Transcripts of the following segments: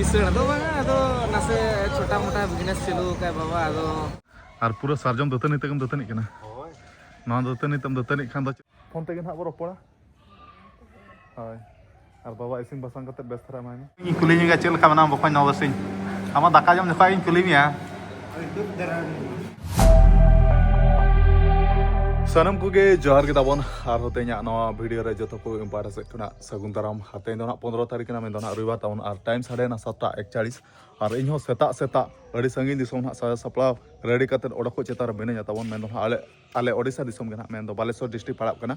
किसण दो बांगा अदो नासे छोटा मोटा बिजनेस चालू का बाबा अदो और पूरा सार्जम दतनी तकम दतनी कना ना दतनी तम दतनी खान दो फोन तेगे ना बो रपड़ा हाय और बाबा इसिन बसंग कते बेस थरा माने इन कुली निगा चेल का मना बखय नवसिन आमा दाका जम जखा इन कुली मिया सनम कुगे जोहार के ताबन आर होते nya नवा वीडियो रे जतो को इम्पार्ट से कना सगुन दाराम हाते दो ना 15 तारीख ना में दो ना रविवार तावन आर टाइम साढ़े ना 7:41 और इन हो सेता सेता अड़ी संगी दिसोम ना सप्ला रेडी कते ओडक को चेतार बेने तावन में दो आले आले ओडिसा दिसोम गना में दो बालेश्वर डिस्ट्रिक्ट पड़ाब कना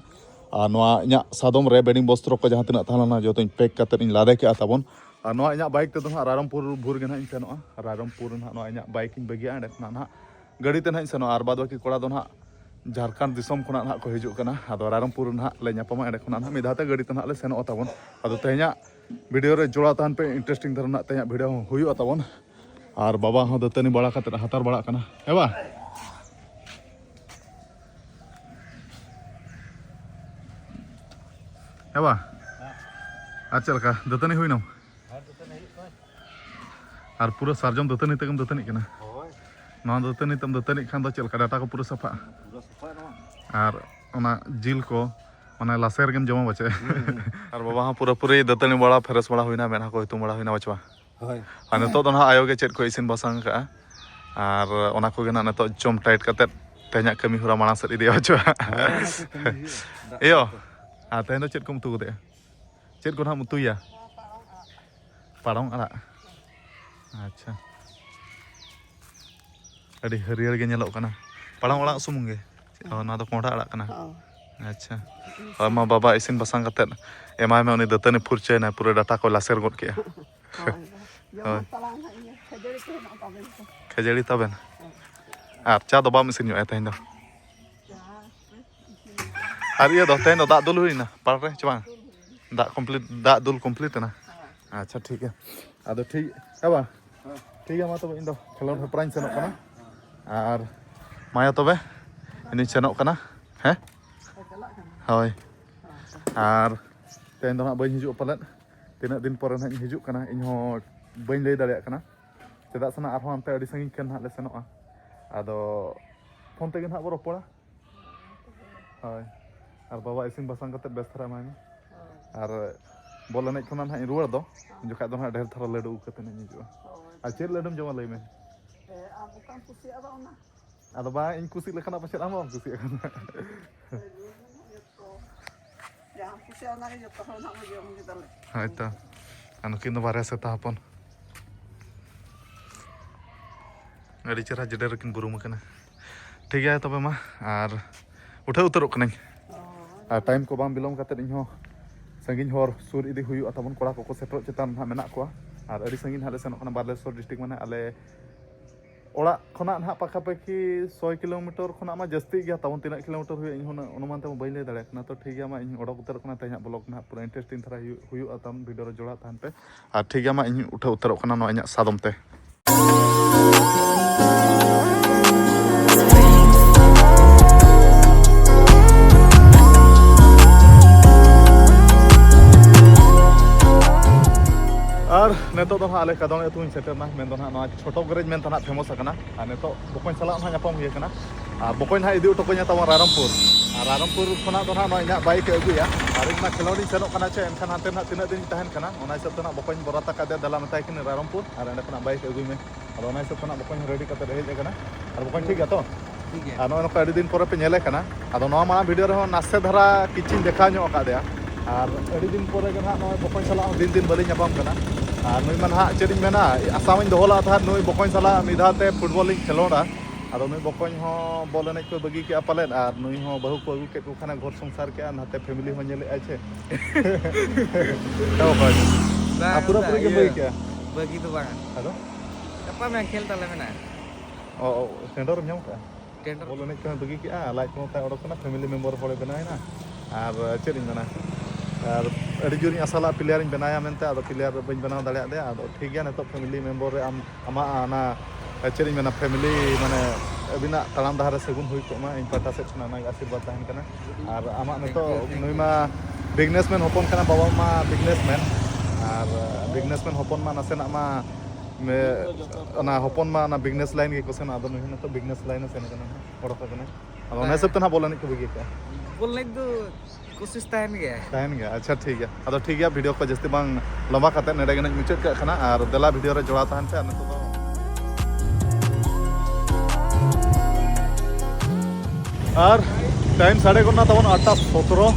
और नवा nya सादम रे बेडिंग बस्त्र को जहां तना थाना जतो पैक कते इन लादे के ताबन और नवा nya बाइक ते दो ना रारामपुर भूर गना इन सेनो रारामपुर ना नवा nya बाइक इन बगिया एंड ना गाड़ी ते ना इन सेनो और बाद बाकी कोड़ा दो ना झारखंड दिसोम खुना ना को हिजुक कना आदो रारामपुर ना ले ᱧᱟᱯᱟᱢᱟ एंड खुना ना मिदाते गाड़ी ते ना ले सेनो ताबन आदो तेहना वीडियो रे जोड़ा तान पे इंटरेस्टिंग धरना तेहना वीडियो हुयु ताबन और बाबा हो दतनी बड़ा कते हातार बड़ा कना हेबा हेबा अच्छा लका दतनी हुइनो और पूरा सार्जम दतनी तकम दतनी कना ना दतनी तम दतनी खान दो चल का डाटा को पूरा सफा और ओना जिल को ओना लासेर गेम जमा बचे और बाबा हां पूरा पूरी दतनी बड़ा फ्रेश बड़ा हुइना मेना को तुम बड़ा हुइना बचवा होय और नतो दो ना आयो के चेत को इसिन बसंग का और ओना को गेना नतो जम टाइट कते तेहना कमी हुरा माना सद इदि बचवा एयो आ तेहनो चेत को मुतु दे चेत को ना मुतुया पाड़ों आला अच्छा अड़ी हरियर के नेलो कना पाड़ों आला सुमुंग गे ना तो कोंडा आला कना अच्छा और मा बाबा इसिन बसंग कते एमाय में उनी दतनी फुरचे ना पूरा डाटा को लासेर गद के खजड़ी तबेन और चा दो बाम इसिन यो तेहन दो और ये दो तेहन दो दा दुल हुइना पार रे चबा दा कंप्लीट दा दुल कंप्लीट ना अच्छा ठीक है आदो ठीक हेबा ठीक है मा तबे इन दो खेलोन हपराइन सेनो कना और माया तबे इनी सेनो कना हैं होय और तेन दो ना बई हिजु पलन तिना दिन पर ना हिजु कना इन हो बई लay दाड़िया कना चेदा सना आरो अंते अडी संगी कन ना ले सेनोआ आदो फोन तेगे ना बो रपड़ा होय और बाबा इसिन बसंग कते बेस थरा माने और बोल एनेज खना ना रुवार दो जोखा दो ना ढेर थरा लड्डू कते ना हिजु आ चेद लड्डूम जमा लई में आदो बा इन कुसी लेखना पछे आम बाम कुसी एखन हाय तो अनुकिन दो बारे से तापन अड़ी चेहरा जडेर किन बुरुम कना ठीक है तबे मा और उठे उतरो कना और टाइम को बाम बिलोम कते इन हो संगिन होर सुर इदी हुयु ताबन कोड़ा को सेटो चेतान ना मेना को और अड़ी संगिन हाले सेनो कना बालेश्वर डिस्ट्रिक्ट माने आले ओड़ा खना ना पाखा पाखी 100 किलोमीटर खना मा जस्ती गया तावन 3 किलोमीटर हुई इन होना अनुमान ते बई ले दाड़े ना तो ठीक है मा इन ओडक उतर कना तेहना ब्लॉग ना पूरा इंटरेस्टिंग थरा हुयु ताम वीडियो रे जोड़ा तान पे और ठीक है मा इन उठे उतर कना नो इना सादम ते और नेतो दो आले कदोने तुम सेटरना मेन दो ना छोटो गरेज मेन तना फेमस कना और नेतो बकोन सला ना ᱧᱟᱯᱟᱢ हुई कना और बकोन हा इदी उटो को ᱧᱟ तावन रारामपुर और रारामपुर खना दो ना इना बाइक अगुया और इना खिलौड़ी सेनो कना चे एनखान हाते ना तिना दिन तहन कना ओना हिसाब तना बकोन बराता का दे दला मताय किन रारामपुर और एंड कना बाइक अगुई में और ओना हिसाब तना बकोन रेडी कते रहे कना और बकोन ठीक है तो ठीक है और नो अडी दिन पर पे नेले कना आदो नो मा वीडियो रे नासे धरा किचिन देखा ᱧᱚ का दे और अडी दिन पर के ना नो बकोन सला दिन दिन बलि ᱧᱟᱯᱟᱢ कना और नुई मन हाँ चेद मेना आसामी दोहला था नुई बकोन सला मिधाते फुटबॉल खेलोड़ा आदो नुई बकोन हो बॉल एनेज को बगी के पालेन और नुई हो बहु को अगु के को खाना घर संसार के नाते फैमिली हो नेले आछे तो भाई पूरा पूरी के बगी के बगी तो बांगा हेलो कपा में खेल ताले मेना ओ टेंडर में का टेंडर बॉल एनेज को बगी के लाइक को ता ओडो कना फैमिली मेंबर होले बनाय ना और चेद मेना और अड़ी जोर आसाला प्लेयर बनाया मेनते आदो प्लेयर बन बनाव दाड़िया दे आदो ठीक गया नतो फैमिली मेंबर रे आम आमा ना चेद मेना फैमिली माने अबिना तालाम दहारे सगुन हुई को मा इन पाटा से ना आशीर्वाद तहन कना और आमा नतो नुई मा बिजनेसमैन होपन कना बाबा मा बिजनेसमैन और আর বিজনেসম্যান হপন মা নাসেনা মা ᱚᱱᱟ ᱦᱚᱯᱚᱱ ᱢᱟ ᱚᱱᱟ ᱵᱤᱡᱽᱱᱮᱥ ᱞᱟᱭᱤᱱ ᱜᱮᱠᱚ ᱥᱮᱱᱚᱜᱼᱟ ᱟᱫᱚ ᱱᱩᱭ ᱱᱤᱛᱚᱜ ᱵᱤᱡᱽᱱᱮᱥ ᱞᱟᱭᱤᱱ ᱥᱮᱱ ᱠᱟᱱᱟ ᱚᱰᱚᱠ ᱟᱠᱟᱱᱟ ᱟᱫᱚ ᱚᱱᱟ ᱦᱤᱥᱟᱹᱵ ᱛᱮ ᱱᱟᱦᱟᱜ ᱵᱚᱞ ᱮᱱᱮᱡ ᱠᱚ ᱵᱟᱹᱜᱤ ᱠᱟᱜᱼᱟ ᱵᱚᱞ ᱮᱱᱮᱡ ᱫᱚ ᱠᱳᱥᱤᱥ ᱛᱟᱦᱮᱱ ᱜᱮᱭᱟ ᱟᱪᱪᱷᱟ ᱴᱷᱤᱠ ᱜᱮᱭᱟ ᱟᱫᱚ ᱴᱷᱤᱠ ᱜᱮᱭᱟ ᱵᱷᱤᱰᱤᱭᱳ ᱠᱚ ᱡᱟᱹᱥᱛᱤ ᱵᱟᱝ ᱞᱚᱢᱵᱟ ᱠᱟᱛᱮ ᱱᱚᱰᱮ ᱜᱮ ᱢᱩᱪᱟᱹᱫ ᱠᱟᱜ ᱠᱟᱱᱟ ᱟᱨ ᱫᱮᱞᱟ ᱵᱷᱤᱰᱤᱭᱳ ᱨᱮ ᱡᱚᱲᱟᱣ ᱛᱟᱦᱮᱱ ᱯᱮ ᱟᱨ ᱱᱤᱛᱚᱜ ᱫᱚ আর টাইম সাড়ে ঘন্টা তখন 8:17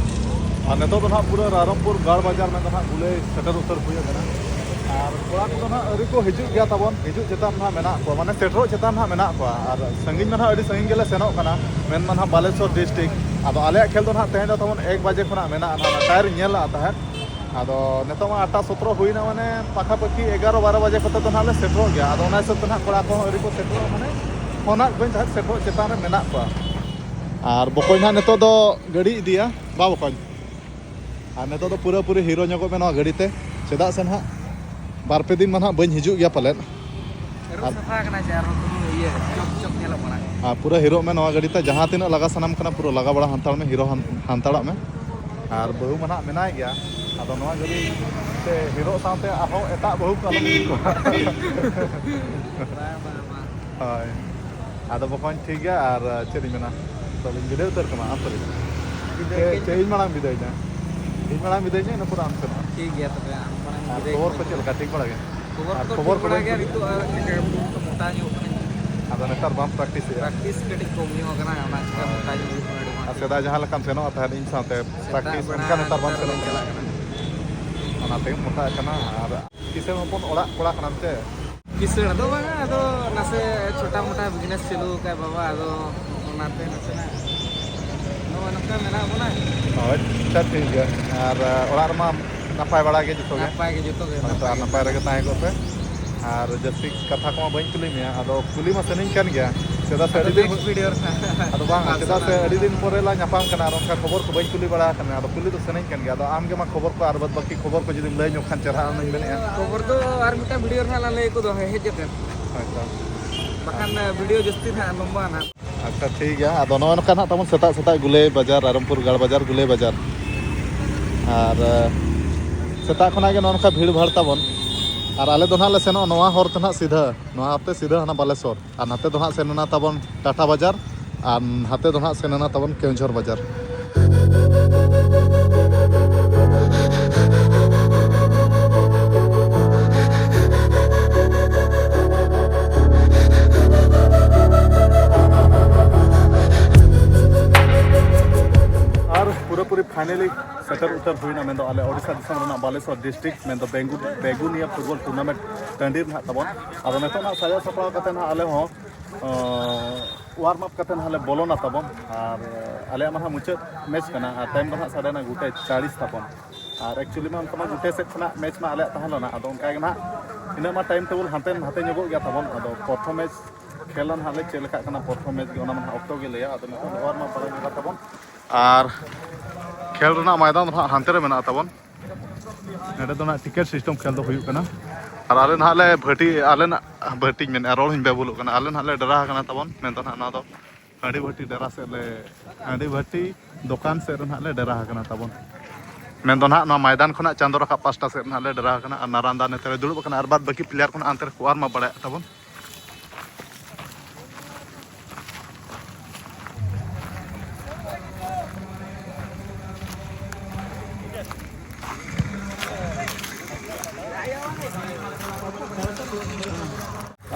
আর নিতোগ ᱫᱚ ᱱᱟᱦᱟᱜ ᱯᱩᱨᱟᱹ ᱨᱟᱭᱨᱚᱝᱯᱩᱨ ᱜᱟᱲ ᱵᱟᱡᱟᱨ ᱢᱮᱱ ᱫᱚ ᱱᱟᱦᱟᱜ ᱜᱩᱞᱟᱹᱭ ᱥᱮᱴᱮᱨ ᱩᱛᱟᱹᱨ ᱦᱩᱭ ᱟᱠᱟᱱᱟ আর ᱠᱚᱲᱟ ᱠᱚᱫᱚ ᱱᱟᱦᱟᱜ ᱟᱹᱣᱨᱤ ᱠᱚ ᱦᱤᱡᱩᱜ ᱜᱮᱭᱟ ᱛᱟᱵᱚᱱ ᱦᱤᱡᱩᱜ ᱪᱮᱛᱟᱱ ᱱᱟᱦᱟᱜ ᱢᱮᱱᱟᱜ ᱠᱚᱣᱟ ᱢᱟᱱᱮ ᱥᱮᱴᱮᱨᱚᱜ ᱪᱮᱛᱟᱱ ᱱᱟᱦᱟᱜ ᱢᱮᱱᱟᱜ ᱠᱚᱣᱟ ᱟᱨ ᱥᱟᱺᱜᱤᱧ ᱢᱟ ᱱᱟᱦᱟᱜ ᱟᱹᱰᱤ ᱥᱟᱺᱜᱤᱧ ᱜᱮᱞᱮ ᱥᱮᱱᱚᱜ ᱠᱟᱱᱟ ᱢᱮᱱ ᱢᱟ ᱱᱟᱦᱟᱜ ᱵᱟᱞᱮᱥᱚᱨ ᱰᱤᱥᱴᱨᱤᱠᱴ ᱟᱫᱚ ᱟᱞᱮᱭᱟᱜ ᱠᱷᱮᱞ ᱫᱚ ᱱᱟᱦᱟᱜ ᱛᱮᱦᱮᱧ ᱫᱚ ᱛᱟᱵᱚᱱ 1 ᱵᱟᱡᱮ ᱠᱷᱚᱱᱟᱜ ᱢᱮᱱᱟᱜᱼᱟ ᱱᱟᱦᱟᱜ ᱴᱟᱭᱟᱨ ᱧᱮᱞ ᱞᱟᱜᱼᱟ ᱛᱟᱦᱮᱸᱫ ᱟᱫᱚ ᱱᱤᱛᱚᱜ ᱢᱟ 8:17 ᱦᱩᱭᱱᱟ ᱢᱟᱱᱮ ᱯᱟᱠᱷᱟᱯᱟᱠᱷᱤ 11-12 ᱵᱟᱡᱮ ᱠᱚᱛᱮ ᱫᱚ ᱱᱟᱦᱟᱜ ᱞᱮ ᱥᱮᱴᱮᱨᱚᱜ ᱜᱮᱭᱟ ᱟᱫᱚ ᱚᱱᱟ ᱦᱤᱥᱟᱹᱵ ᱛᱮ ᱱᱟᱦᱟᱜ ᱠᱚᱲᱟ ᱠᱚᱦᱚᱸ ᱟᱹᱣᱨᱤ ᱠᱚ ᱥᱮᱴᱮᱨᱚᱜᱼᱟ ᱢᱟᱱᱮ ᱯᱷᱳᱱᱟᱜ ᱠᱚᱣᱟᱧ ᱛᱟᱦᱮᱸᱫ ᱥᱮᱴᱮᱨᱚᱜ ᱪᱮᱛᱟᱱ ᱨᱮ ᱢᱮᱱᱟᱜ ᱠᱚᱣᱟ আর বকᱚᱧ ᱱᱟᱦᱟᱜ ᱱᱤᱛᱚᱜ ᱫᱚ ᱜᱟᱹᱰᱤ ᱤᱫᱤᱭᱟ ᱵᱟ ᱵᱚᱠᱚᱧ আর ᱱᱤᱛᱚᱜ ᱫᱚ ᱯᱩᱨᱟᱹᱯᱩᱨᱤ ᱦᱤᱨᱳ ᱧᱚᱜᱚᱜ ᱢᱮ ᱱᱚᱣᱟ ᱜᱟᱹᱰᱤᱛᱮ ᱪᱮᱫᱟᱜ ᱥᱮ ᱱᱟᱦᱟᱜ ᱵᱟᱨ ᱯᱮ ᱫᱤᱱ ᱢᱟ ᱱᱟᱦᱟᱜ ᱵᱟᱹᱧ ᱦᱤᱡᱩᱜ ᱜᱮᱭᱟ ᱯᱟᱞᱮᱫ ᱥᱟᱯᱷᱟ ᱠᱟᱱᱟ ᱡᱮ ᱟᱨ ᱤᱭᱟᱹ ᱪᱚᱠ ᱧᱮᱞᱚᱜ ᱠᱟᱱᱟ আর পুরো হিরো মে নওয়া গাড়িতে ᱡᱟᱦᱟᱸ ᱛᱤᱱᱟᱹᱜ ᱞᱟᱜᱟ ᱥᱟᱱᱟᱢ ᱠᱟᱱᱟ পুরো ᱞᱟᱜᱟ ᱵᱟᱲᱟ ᱦᱟᱱᱛᱟᱲ ᱢᱮ ᱦᱤᱨᱳ ᱦᱟᱱᱛᱟᱲᱟᱜ ᱢᱮ আর ᱵᱟᱹᱦᱩ ᱢᱟ ᱱᱟᱦᱟᱜ ᱢᱮᱱᱟᱭ ᱜᱮᱭᱟ ᱟᱫᱚ ᱱᱚᱣᱟ ᱜᱟᱹᱰᱤ ᱥᱮ ᱦᱤᱨᱳ ᱥᱟᱶᱛᱮ ᱟᱨᱦᱚᱸ ᱮᱴᱟᱜ ᱵᱟᱹᱦᱩ ᱠᱚ ᱟᱞᱚᱢ ᱤᱫᱤ ᱠᱚᱣᱟ ᱦᱳᱭ ᱟᱫᱚ ᱵᱚᱠᱚᱧ ᱴᱷᱤᱠ ᱜᱮᱭᱟ ᱟᱨ ᱪᱮᱫ ᱤᱧ ᱢᱮᱱᱟ ᱛᱚᱵᱮᱧ ᱵᱤᱫᱟᱹᱭ ᱩᱛᱟᱹᱨ ᱠᱟᱱᱟ ᱟᱢ ᱛᱚᱵᱮ ᱤᱧ ᱢᱟᱲᱟᱝ ᱵᱤᱫᱟᱹᱭ ᱤᱧ ᱢᱟᱲᱟᱝ ᱵᱤᱫᱟᱹᱭ ᱤᱱᱟᱹ ᱯᱚᱨᱮ ᱟᱢ ᱥᱮᱱᱚᱜᱼᱟ ᱴᱷᱤᱠ ᱜᱮᱭᱟ ᱛᱚᱵᱮ ᱟᱢ ᱢᱟᱲᱟᱝ ᱵᱤᱫᱟᱹᱭ ᱠᱷᱚᱵᱚᱨ ᱠᱚ ᱪᱮᱫ ᱞᱮᱠᱟ ᱴᱷᱤᱠ ᱵᱟᱲᱟ ᱜᱮ ᱠᱷᱚᱵᱚᱨ ᱠᱚ ᱜᱮᱭᱟ ᱱᱤᱛᱚᱜ ᱢᱚᱴᱟ ᱧᱚᱜ ᱠᱟᱱᱟ ᱟᱫᱚ ᱱᱮᱛᱟᱨ ᱵᱟᱢ ᱯᱨᱮᱠᱴᱤᱥᱮᱜᱼᱟ ᱯᱨᱮᱠᱴᱤᱥ ᱠᱟᱹᱴᱤᱡ ᱠᱚᱢ ᱧᱚᱜ ᱠᱟᱱᱟ ᱚᱱᱟ ᱪᱤᱠᱟᱹ ᱢᱚᱴᱟ ᱧᱚᱜ ᱦᱩᱭᱩᱜ ᱠᱟᱱᱟ ᱟᱹᱰᱤ ᱟᱨ ᱥᱮᱫᱟᱭ ᱡᱟᱦᱟᱸ ᱞᱮᱠᱟᱢ ᱥᱮᱱᱚᱜ ᱛᱟᱦᱮᱸᱫ ᱤᱧ ᱥᱟᱶᱛᱮ ᱯᱨᱮᱠᱴᱤᱥ ᱚᱱᱠᱟ ᱱᱮᱛᱟᱨ ᱵᱟᱢ ᱥᱮᱱᱚᱜ ᱪᱟᱞᱟᱜ ᱠᱟᱱᱟ ᱚᱱᱟ ᱛᱮᱜᱮᱢ ᱢᱚᱴᱟᱜ ᱠᱟᱱᱟ ᱟᱨ ᱠᱤᱥᱟᱹᱬ ᱦᱚᱯᱚᱱ ᱚᱲᱟᱜ ᱠᱚᱲᱟ ᱠᱟᱱᱟᱢ ᱪᱮ ᱠᱤᱥᱟᱹᱬ ᱫᱚ ᱵᱟᱝᱟ ᱟᱫᱚ ᱱᱟᱥᱮ ᱪᱷᱳᱴᱟ ᱢᱳᱴᱟ ᱵᱤᱡᱽᱱᱮᱥ ᱪᱟᱹᱞᱩ ᱟᱠᱟᱫ ᱵᱟᱵᱟ ᱟᱫᱚ ᱚᱱᱟᱛᱮ ᱱᱟᱥᱮᱱᱟᱜ ᱱᱚᱜᱼᱚᱭ ᱱᱚᱝᱠᱟ ᱢᱮᱱᱟᱜ ᱵᱚᱱᱟ ᱦᱳᱭ ᱟᱪᱪᱷᱟ ᱴᱷᱤᱠ ᱜᱮᱭᱟ ᱟᱨ ᱚᱲᱟᱜ ᱨᱮᱢᱟ ᱱᱟᱯᱟᱭ ᱵᱟᱲᱟ ᱜᱮ ᱡᱚᱛᱚ ᱜᱮ ᱱᱟᱯᱟᱭ ᱜᱮ ᱡᱚᱛᱚ ᱜᱮ ᱦᱳᱭ ᱟᱨ ᱱᱟᱯᱟᱭ ᱨᱮᱜᱮ ᱛᱟᱦᱮᱸ ᱠᱚᱜ ᱯᱮ ᱟᱨ ᱡᱟᱹᱥᱛᱤ ᱠᱟᱛᱷᱟ ᱠᱚᱢᱟ ᱵᱟᱹᱧ ᱠᱩᱞᱤ ᱢᱮᱭᱟ ᱟᱫᱚ ᱠᱩᱞᱤ ᱢᱟ ᱥᱟᱱᱟᱧ ᱠᱟᱱ ᱜᱮᱭᱟ ᱪᱮᱫᱟᱜ ᱥᱮ ᱟᱹᱰᱤ ᱫᱤᱱ ᱵᱷᱤᱰᱤᱭᱳ ᱟᱫᱚ ᱵᱟᱝ ᱪᱮᱫᱟᱜ ᱥᱮ ᱟᱹᱰᱤ ᱫᱤᱱ ᱯᱚᱨᱮ ᱞᱟᱝ ᱧᱟᱯᱟᱢ ᱠᱟᱱᱟ ᱟᱨ ᱚᱱᱠᱟ ᱠᱷᱚᱵᱚᱨ ᱠᱚ ᱵᱟᱹᱧ ᱠᱩᱞᱤ ᱵᱟᱲᱟ ᱟᱠᱟᱱᱟ ᱟᱫᱚ ᱠᱩᱞᱤ ᱫᱚ ᱥᱟᱱᱟᱧ ᱠᱟᱱ ᱜᱮᱭᱟ ᱟᱫᱚ ᱟᱢ ᱜᱮ ᱢᱟ ᱠᱷᱚᱵᱚᱨ ko ᱟᱨ ᱵᱟᱫ ᱵᱟᱹᱠᱤ ᱠᱷᱚᱵᱚᱨ ᱠᱚ ᱡᱩᱫᱤᱢ ᱞᱟᱹᱭ ᱧᱚᱜ ᱠᱷᱟᱱ ᱪᱮᱦᱨᱟ ᱚᱱᱟᱧ ᱢᱮᱱᱮᱫᱼᱟ ᱠᱷᱚᱵᱚᱨ ᱫᱚ ᱟᱨ ᱢᱤᱫᱴᱟᱝ ᱵᱷᱤᱰᱤᱭᱳ ᱨᱮ ᱞᱟᱹᱭ ᱠᱚᱫᱚ ᱦᱮᱡ ᱠᱟᱛᱮᱫ ᱦᱳᱭᱛᱚ ᱵᱟᱠᱷᱟᱱ ᱵᱷᱤᱰᱤᱭᱳ ᱡᱟᱹᱥᱛᱤ ᱱᱟᱦᱟᱜ ᱞᱚᱢᱵᱟ ᱱᱟᱦᱟᱜ ᱟᱪᱪᱷᱟ ᱴᱷᱤक ᱜᱮᱭᱟ ᱟᱫᱚ ᱱᱚᱜᱼᱚᱭ ᱱᱚᱝᱠᱟ ᱱᱟᱦᱟᱜ ᱛᱟᱵᱚᱱ ᱥᱮᱛᱟᱜ ᱥᱮᱛᱟᱜ ᱜᱩᱞᱟᱹᱭ ᱵᱟᱡᱟᱨ ᱨᱟᱭᱨᱚᱝᱯᱩᱨ ᱜᱟᱲ ᱵᱟᱡᱟর ᱜᱩᱞᱟᱹᱭ ᱵᱟᱡᱟর ᱟᱨ ᱥᱮᱛᱟᱜ ᱠᱷᱚᱱᱟᱜ ᱜᱮ ᱱᱚᱜᱼᱚ ᱱᱚᱝᱠᱟ ᱵᱷᱤᱲ ᱵᱷᱟᱲ ᱛᱟᱵᱚᱱ ᱟᱨ ᱟᱞᱮ ᱫᱚ ᱱᱟᱦᱟᱜ ᱞᱮ ᱥᱮᱱᱚᱜᱼᱟ ᱱᱚᱣᱟ ᱦᱚᱨ ᱛᱮ ᱱᱟᱦᱟᱜ ᱥᱤᱫᱷᱟᱹ ᱱᱚᱣᱟ ᱦᱚᱨᱛᱮ ᱥᱤᱫᱷᱟᱹ ᱦᱟᱱᱟ ᱵᱟᱞᱮᱥᱚᱨ ᱟᱨ ᱱᱟᱛᱮ ᱫᱚ ᱱᱟᱦᱟᱜ ᱥᱮᱱ ᱮᱱᱟ ᱛᱟᱵᱚᱱ ᱴᱟᱴᱟ ᱵᱟᱡᱟর ᱟᱨ ᱦᱟᱛᱮ ᱫᱚ ᱱᱟᱦᱟᱜ ᱥᱮᱱ ᱮᱱᱟ ᱛᱟᱵᱚᱱ ᱠᱮᱣঝর ᱵᱟᱡᱟর আর পুরোপুরি ফাইনালি সেটেল উত্তর হুইনা মেন আলে Odisha দিসম রেনা Baleshwar district main begonia football টুর্নামেंट টাᱺᱰᱤ ᱨᱮ ᱛᱟᱵᱚᱱ ᱟᱫᱚ ᱱᱤᱛᱚᱜ ᱱᱟᱜ ᱥᱟᱡᱟᱣ ᱥᱟᱯᱲᱟᱣ ᱠᱟᱛᱮ ᱱᱟᱜ ᱟᱞᱮ ᱦᱚᱸ ᱳᱣᱟᱨᱢ ᱟᱯ ᱠᱟᱛᱮ ᱱᱟᱜ ᱞᱮ ᱵᱚᱞᱚᱱᱟ ᱛᱟᱵᱚᱱ ᱟᱨ ᱟᱞᱮᱭᱟᱜ ᱢᱟ ᱢᱩᱪᱟᱹᱫ ᱢᱮᱪ ᱠᱟᱱᱟ ᱟᱨ ᱴᱟइम ᱫᱚ ᱱᱟᱜ ᱥᱟᱰᱮᱱᱟ ᱜᱩᱴᱮ 40 ᱛᱟᱵᱚᱱ ᱟᱨ ᱮᱠᱪᱩᱭᱟᱞᱤ ᱢᱟ ᱚᱱᱠᱟ ᱢᱟ ᱜᱩᱴᱮ ᱥᱮᱫ ᱠᱷᱚᱱᱟᱜ ᱢᱮᱪ ᱢᱟ ᱟᱞᱮᱭᱟᱜ ᱛᱟᱦᱮᱸ ᱞᱮᱱᱟ ᱟᱫᱚ ᱚᱱᱠᱟ ᱜᱮ ᱱᱟᱜ ᱤᱱᱟᱹᱜ ᱢᱟ ᱴᱟइम ᱴᱮᱵᱩᱞ ᱦᱟᱱᱛᱮ ᱱᱟᱛᱮ ᱧᱚᱜᱚᱜ ᱜᱮᱭᱟ ᱛᱟᱵᱚᱱ ᱟᱫᱚ ᱯᱨᱚᱛᱷᱚᱢ ᱢᱮᱪ ᱠᱷᱮᱞᱟᱱ ᱦᱟᱸᱜ ᱞᱮ ᱪᱮᱫ ᱞᱮᱠᱟᱜ ᱠᱟᱱᱟ ᱯᱨᱚᱛᱷᱚᱢ ᱢᱮᱪ ᱜᱮ ᱚᱱᱟ ᱢᱟ ᱚᱠᱛᱚ ᱜᱮ ᱞᱟᱹᱭᱟ ᱟᱫᱚ ᱱᱤᱛᱚᱜ ᱳᱣᱟᱨᱢ ᱟᱯ ᱵᱟᱲᱟ ᱧᱚᱜᱟ ᱛᱟᱵᱚᱱ ᱟᱨ ᱠᱷᱮᱞ ᱨᱮᱱᱟᱜ ᱢᱚᱭᱫᱟᱱ ᱫᱚ ᱱᱟᱜ ᱦᱟᱱᱛᱮ ᱨᱮ ᱢᱮᱱᱟᱜ ᱛᱟᱵᱚᱱ ᱱᱚᱰᱮ ᱫᱚ ᱱᱟᱜ ᱴᱤᱠᱤᱴ ᱥᱤᱥᱴᱮᱢ ᱠᱷᱮᱞ ᱫᱚ ᱦᱩᱭᱩᱜ ᱠᱟᱱᱟ ᱟᱨ ᱟᱞᱮ ᱱᱟᱦᱟᱜ ᱞᱮ ᱵᱷᱟᱹᱴᱤᱧ ᱢᱮᱱᱮᱫᱼᱟ ᱨᱚᱲ ᱦᱚᱧ ᱵᱮᱵᱩᱞᱚᱜ ᱠᱟᱱᱟ ᱟᱞᱮ ᱱᱟᱦᱟᱜ ᱞᱮ ᱰᱮᱨᱟ ᱟᱠᱟᱱᱟ ᱛᱟᱵᱚᱱ ᱢᱮᱱᱫᱚ ᱱᱟᱦᱟᱜ ᱱᱚᱣᱟ ᱫᱚ ᱦᱟᱺᱰᱤ ᱵᱷᱟᱹᱴᱤ ᱰᱮᱨᱟ ᱥᱮᱫ ᱞᱮ ᱦᱟᱺᱰᱤ ᱵᱷᱟᱹᱴᱤ ᱫᱚᱠᱟᱱ ᱥᱮᱫ ᱨᱮ ᱱᱟᱦᱟᱜ ᱞᱮ ᱰᱮᱨᱟ ᱟᱠᱟᱱᱟ ᱛᱟᱵᱚᱱ ᱢᱮᱱᱫᱚ ᱱᱟᱦᱟᱜ ᱱᱚᱣᱟ ᱢᱚᱭᱫᱟᱱ ᱠᱷᱚᱱᱟᱜ ᱪᱟᱸᱫᱳ ᱨᱟᱠᱟᱵ ᱯᱟᱥᱴᱟ ᱥᱮᱫ ᱱᱟᱦᱟᱜ ᱞᱮ ᱰᱮᱨᱟ ᱟᱠᱟᱱᱟ ᱟᱨ ᱱᱟᱨᱟᱱᱫᱟ ᱱᱮᱛᱮ ᱨᱮ ᱫᱩᱲᱩᱵ ᱟᱠᱟᱱᱟ ᱟᱨ ᱵᱟᱫ ᱵᱟᱹᱠᱤ ᱯᱞᱮᱭᱟᱨ ᱠᱚ ᱱᱟᱦᱟᱜ ᱚᱱᱛᱮ ᱨᱮ ᱳᱣᱟᱨᱢ ᱟᱯ ᱵᱟᱲᱟᱭᱮᱫ ᱛᱟᱵᱚᱱ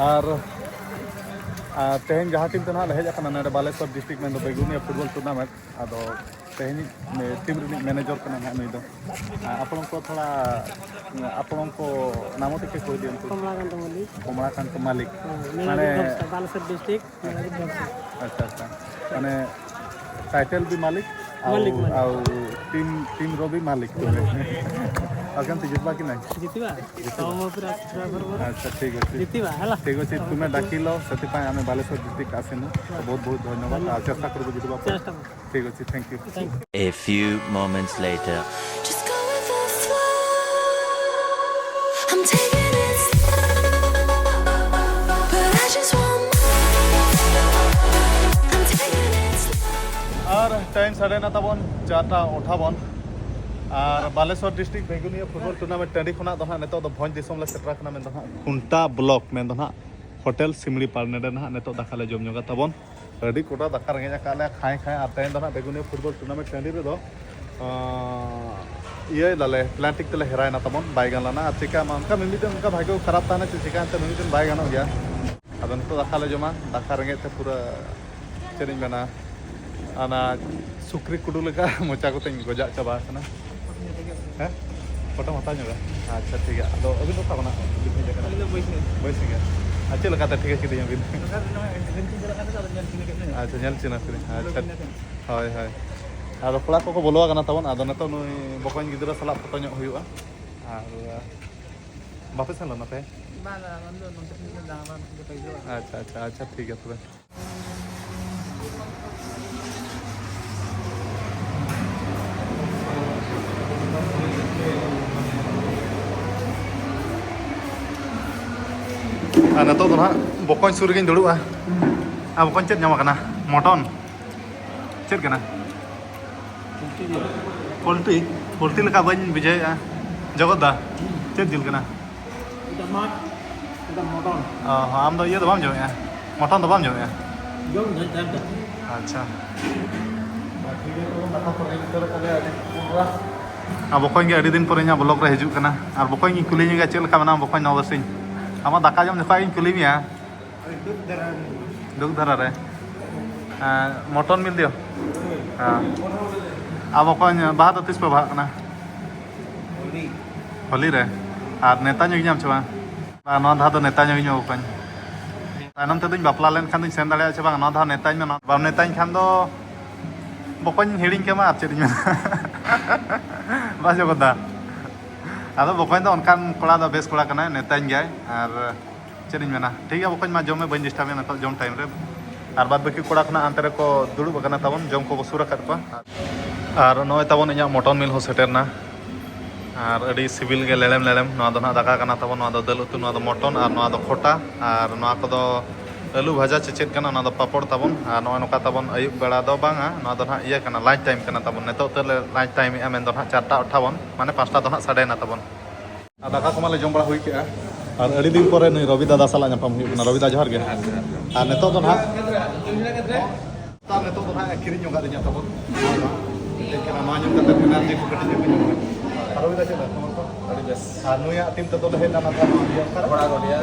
আর তেহেñ ᱡᱟᱦᱟᱸ ᱴᱤᱢ ᱛᱮ ᱱᱟᱦᱟᱜ ᱞᱮ ᱦᱮᱡ ᱟᱠᱟᱱᱟ ᱱᱚᱰᱮ ᱵᱟᱞᱮᱥᱚᱨ ᱰᱤᱥᱴᱨᱤক্ᱴ ᱢᱮᱱᱫᱚ ᱵᱮᱜᱩᱱᱤয়া ᱯᱷᱩᱴᱵᱚᱞ ᱴᱩᱨᱱᱟᱢᱮंट ᱟᱫᱚ तेहनी टीम ᱨᱤᱱᱤᱡ ମ୍ୟାନେଜର ᱠᱟᱱᱟ ᱱᱟᱦᱟᱜ ᱱᱩᱭ ᱫᱚ ଆପଣଙ୍କ ଥୋଡ଼ା ଆପଣଙ୍କ ନାମ ଟିକେ କହିଦିଅନ୍ତୁ କମଳାକାନ୍ତ ମାଲିକ ମାନେ ବାଲେଶ୍ୱର ଡିଷ୍ଟ୍ରିକ୍ଟ ଆଚ୍ଛା ଆଚ୍ଛା ମାନେ ଟାଇଟେଲ ବି ମାଲିକ ଆଉ ଟିମ୍ର ବି ମାଲିକ ଆଉ କେମିତି ଜିତବା କି ନାହିଁ ଆଚ୍ଛା ଠିକ୍ ଅଛି ଠିକ୍ ଅଛି ତୁମେ ଡାକିଲ ସେଥିପାଇଁ ଆମେ ବାଲେଶ୍ୱର ଡିଷ୍ଟ୍ରିକ୍ଟ ଆସିନୁ ବହୁତ ବହୁତ ଧନ୍ୟବାଦ ଆଉ ଚେଷ୍ଟା କରିବୁ ଜିତବା ପାଇଁ ଠିକ୍ ଅଛି thank you A few moments later. Just go with the flow. I'm taking it slow, but I just want more. I'm taking it slow. আর টাইম সাড়ে না তাবন 4টা 58 और Baleshwar district Begunia football tournament टाँडी खुना दो हां नेतो दो भोज दिसम ले सेटरा कना मेन दो हां खुंटा ब्लॉक मेन दो हां होटल सिमड़ी पार नेडे हां नेतो दाका ले जम जोगा तबन अडी कोटा दाका रेंगे काले खाए खाए और तेन दो हां बेगुनिया फुटबॉल टूर्नामेंट टाँडी रे दो ये लाले प्लांटिक तले हेराय ना तबन बाय गाना चिका उनका मिमिते उनका भाग्य खराब था ना चिका ते मिमिते बाय गानो गया अब नेतो दाका ले जमा दाका रेंगे ते पूरा चेरिंग बना आना सुक्री कुडू लेका मोचा को तें गोजा चाबा कना हैं फोटो हता जोगा अच्छा ठीक है अदो अबिन तो ताबना बैस गया अच्छा लगा ठीक है किदिया बिन अच्छा नेल चिना अच्छा हाय हाय आदो कोड़ा को बोलवा कना तबन आदो नेतो नुई बकन गिदरा सला फोटो ᱧᱚᱜ हुआ और बापे सन लनाते अच्छा अच्छा अच्छा ठीक है तबे नेतो तो ना बकन सुर गिन दुड़ुआ आ बकन चेत ᱧᱟᱢ कना मटन चेत कना पोल्ट्री पोल्ट्री लेका बन बुझाया जगत दा चेत जिल कना आम दो ये तो बाम जोया मटन तो बाम जोया अच्छा आ बकन गे अडी दिन पर इᱧ ब्लॉग रे हिजुक कना और बकन गी कुली गे चेत लेका बना बकन नौ बसिन आमा दाका जम देखा इन कुली मिया दुख धरा रे मटन मिल दियो हां अब अपन बात तीस पे भाग ना होली रे और नेता ᱧᱚᱜ ᱧᱟᱢ ᱪᱮ ᱵᱟᱝ ᱱᱚᱣᱟ ᱫᱷᱟᱣ ᱫᱚ ᱱᱮᱛᱟ ᱧᱚᱜ ᱧᱚᱜ ᱠᱟᱱ ᱛᱟᱭᱱᱚᱢ ᱛᱮᱫᱚᱧ ᱵᱟᱯᱞᱟ ᱞᱮᱱ ᱠᱷᱟᱱ ᱫᱚᱧ ᱥᱮᱱ ᱫᱟᱲᱮᱭᱟᱜᱼᱟ ᱪᱮ ᱵᱟᱝ ᱱᱚᱣᱟ ᱫᱷᱟᱣ ᱱᱮᱛᱟᱧ ᱢᱮ ᱵᱟᱢ ᱱᱮᱛᱟᱧ ᱠᱷᱟᱱ ᱫᱚ ᱵᱚᱠᱚᱧ ᱦᱤᱲᱤᱧ ᱠᱮᱢᱟ ᱟᱨ ᱪᱮᱫ ᱤᱧ ᱢᱮᱱᱟ ᱵᱟᱥ ᱡᱚᱜᱚᱫᱟ ᱟᱫᱚ ᱵᱚᱠᱚᱧ ᱫᱚ ᱚᱱᱠᱟᱱ ᱠᱚᱲᱟ ᱫᱚ ᱵᱮᱥ ᱠᱚᱲᱟ ᱠᱟᱱᱟᱭ ᱱᱮᱛᱟᱧ ᱜᱮᱭᱟᱭ ᱟᱨ ᱪᱮᱫ ᱤᱧ ᱢᱮᱱᱟ ᱴᱷᱤᱠ ᱜᱮᱭᱟ ᱵᱚᱠᱚᱧ ᱢᱟ ᱡᱚᱢ ᱢᱮ ᱵᱟᱹᱧ ᱰᱤᱥᱴᱟᱵᱽ ᱢᱮ ᱱᱤᱛᱚᱜ ᱡᱚᱢ ᱴᱟᱭᱤᱢ ᱨᱮ और बाद बाकी कोड़ा खुना अंतर को दुड़ुब कना तबन जम को सुर कर और नय तबन इᱧ मटन मिल हो सेटरना और अड़ी सिविल के लेलेम लेलेम नवा दो ना दाका कना तबन नवा दो दल उतु नवा दो मटन और नवा दो खोटा और नवा को दो आलू भाजा चेचेत कना नवा दो पापड़ तबन और नवा नका तबन अयुब बेड़ा दो बांगा नवा दो ना इया कना लंच टाइम कना तबन नेतो त लंच टाइम ए मेन दो ना 4:58 माने 5टा दो ना साढ़े ना तबन आ दाका को माले जम बड़ा हुई के और अड़ी दिन पर रवि दादा साला नापाम हुई रवि दादा जोहार गे और नेतो तो ना नेतो तो ना किरिñ जोगा दिया तबन लेकिन मा ᱧᱩ कते एनर्जी को कटि जोगा रवि दादा चला खबर को अड़ी बेस और नुया टीम तो लहे ना ना दिया बड़ा गड़िया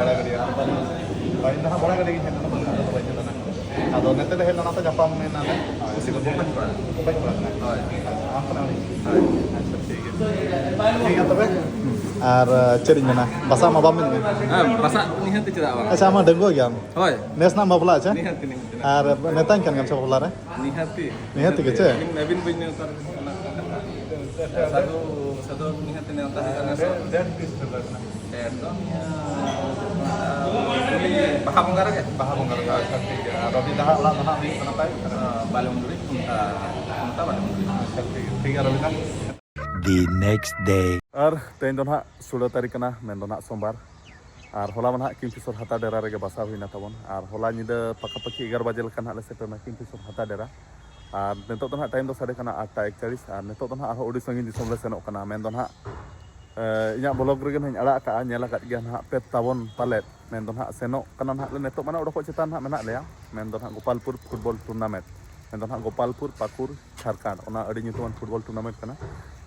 भाई ना बड़ा गड़िया के ना तो भाई चला ना आदो नेते लहे ना तो जापाम में ना उसी को बड़ा हाय आपना अच्छा ठीक है तबे और चेरिñ मेना बसा मा बाम में basa निहत चदा बा अच्छा मा डंगो गया होय नेस ना मबला अच्छा निहत और नेताñ kan सब बला रे निहत के छे नवीन बजने उतर सदो निहत ने उतर करना डेट किस तरह ना बाहा बंगार के अच्छा ठीक है रवि दाहा वाला ना नहीं करना पाए बालुंगुरी उनता बालुंगुरी अच्छा ठीक है रवि दा The next day. और तेन दो ना 16 तारीख ना मेन दो ना सोमवार और होला मन किंगफिशर हाता डेरा रे बसा हुई ना तबन और होला निदा पका पकी 11 बजे लखन हाले सेटना किंगफिशर हाता डेरा और नेतो तो ना टाइम दो साढ़े कना 8:41 और नेतो तो ना आरो ओडी संगी दिसम ले सेनो कना मेन दो ना इᱧᱟᱹᱜ ब्लॉग ᱨᱮᱜᱮ ᱱᱟᱧ ᱟᱲᱟᱜ ᱠᱟᱜᱼᱟ ᱧᱮᱞ ᱟᱠᱟᱫ ᱜᱮᱭᱟ ᱱᱟᱦᱟᱜ ᱯᱮ ᱛᱟᱵᱚᱱ ᱯᱟᱞᱮᱫ ᱢᱮᱱ ᱫᱚ ᱱᱟᱦᱟᱜ ᱥᱮᱱᱚᱜ ᱠᱟᱱᱟ ᱱᱟᱦᱟᱜ ᱞᱮ ᱱᱤᱛᱚᱜ ᱢᱟᱱᱮ ᱚᱰᱚᱠᱚᱜ ᱪᱮᱛᱟᱱ ᱱᱟᱦᱟᱜ ᱢᱮᱱᱟᱜ ᱞᱮᱭᱟ ᱢᱮᱱ ᱫᱚ ᱱᱟᱦᱟᱜ ᱜᱳᱯᱟᱞᱯᱩᱨ ᱯᱷᱩᱴᱵᱚᱞ ᱴᱩᱨᱱᱟᱢᱮᱱᱴ ᱢᱮᱱ ᱫᱚ ᱱᱟᱦᱟᱜ ᱜᱳᱯᱟᱞᱯᱩᱨ ᱯᱟᱹᱠᱩᱨ ᱡᱷᱟᱲᱠᱷᱚᱸᱰ ᱚᱱᱟ ᱟᱹᱰᱤ ᱧᱩᱛᱩᱢᱟᱱ ᱯᱷᱩᱴᱵᱚᱞ ᱴᱩᱨᱱᱟᱢᱮᱱᱴ ᱠᱟᱱᱟ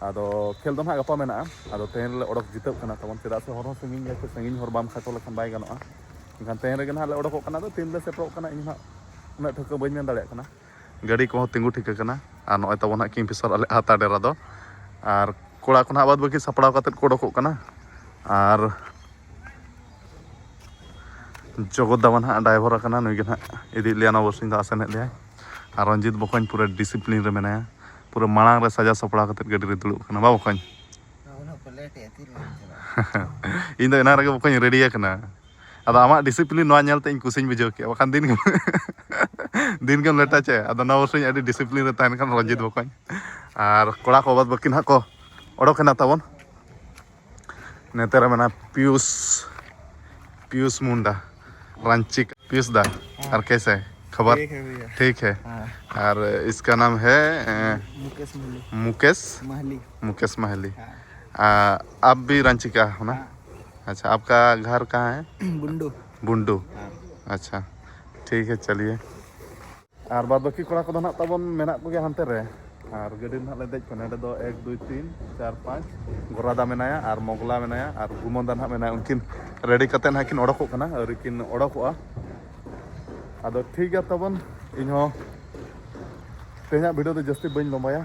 ᱟᱫᱚ ᱠᱷᱮᱞ ᱫᱚ ᱱᱟᱦᱟᱜ ᱜᱟᱯᱟ ᱢᱮᱱᱟᱜᱼᱟ ᱟᱫᱚ ᱛᱮᱦᱮᱧ ᱞᱮ ᱚᱰᱚᱠ ᱡᱤᱛᱟᱹᱜ ᱠᱟᱱᱟ ᱛᱟᱵᱚᱱ ᱪᱮᱫᱟᱜ ᱥᱮ ᱦᱚᱨ ᱦᱚᱸ ᱥᱟᱺᱜᱤᱧ ᱜᱮᱭᱟ ᱥᱟᱺᱜᱤᱧ ᱦᱚᱨ ᱵᱟᱢ ᱠᱷᱟᱴᱚ ᱞᱮᱠᱷᱟᱱ ᱵᱟᱭ ᱜᱟᱱᱚᱜᱼᱟ ᱮᱱᱠᱷᱟᱱ ᱛᱮᱦᱮᱧ ᱨᱮᱜᱮ ᱱᱟᱦᱟᱜ ᱞᱮ ᱚᱰᱚᱠᱚᱜ ᱠᱟᱱᱟ ᱟᱫᱚ ᱛᱤᱱ ᱞᱮ ᱥᱮᱴᱮᱨᱚᱜ ᱠᱟᱱᱟ ᱤᱧ ᱦᱟᱸᱜ उन्हें ठोक बी मेन दाड़ा गाड़ी को तिंगू ठिका और नॉय तब ना किंगफिशर आले हाथा डेरा दो और कोड़ा को बाद बाकी सपड़ाव करते को उडोक और जगत दावन हाँ ड्राइवर नुई ना इदी लिया बरसिंग आसेन लिया और रंजित बकन पूरा डिसिप्लिन रे मेनाया पूरा मांग रे सजा सपड़ा करते गाड़ी रे दुड़ुब बा बकन इन दो एना रगे बकन रेडी अद आमा डिसिप्लिन नलते कुछ बुझे के बाखान दिन के लेटा चे अद वर्ष डिसिप्लिन रे तहन रंजित बकन और कोड़ा को बाद बाकी ना को ओडोकना तबन नेतरा मेना पीयूष मुंडा रांची पीयूष दा और कैसे खबर ठीक है भैया। ठीक है। हाँ। और इसका नाम है मुकेश महली। मुकेश महली। हाँ। आप भी रांची का हो ना? हाँ। अच्छा, आपका घर कहाँ है? बुंडू। बुंडू। हाँ। अच्छा ठीक है, चलिए। और बाद बाकी कोड़ा को ना तबन मेना को गया हंते रे और गड्डी ना ले देज कोने दो 1 2 3 4 5 गोरादा मेनाया और मोगला मेनाया और गुमंदा ना मेनाया उनकिन रेडी कते ना किन ओडको कना और किन ओडकोआ आदो ठीक गया तबन इनहो तेना वीडियो तो जस्ती बइन लंबाया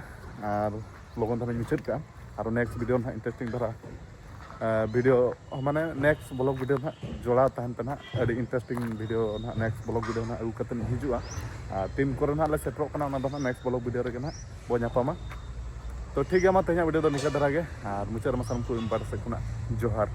और लोगन धन मुचाद का और नेक्स्ट वीडियो ना इंटरेस्टिंग धरा वीडियो माने नेक्स्ट ब्लॉग वीडियो ना जोड़ा तहन पे ना अड़ी इंटरेस्टिंग वीडियो ना नेक्स्ट ब्लॉग वीडियो ना अगु कतन हिजुआ टीम करे ना ले सेटरो कना ना दो नेक्स्ट ब्लॉग वीडियो रे ना बो ᱧᱟᱯᱟᱢᱟ तो ठीक है मा तेना वीडियो तो निका धरा गे और मुचाद मा सामकु इम्पार्ट से खुना जोहार।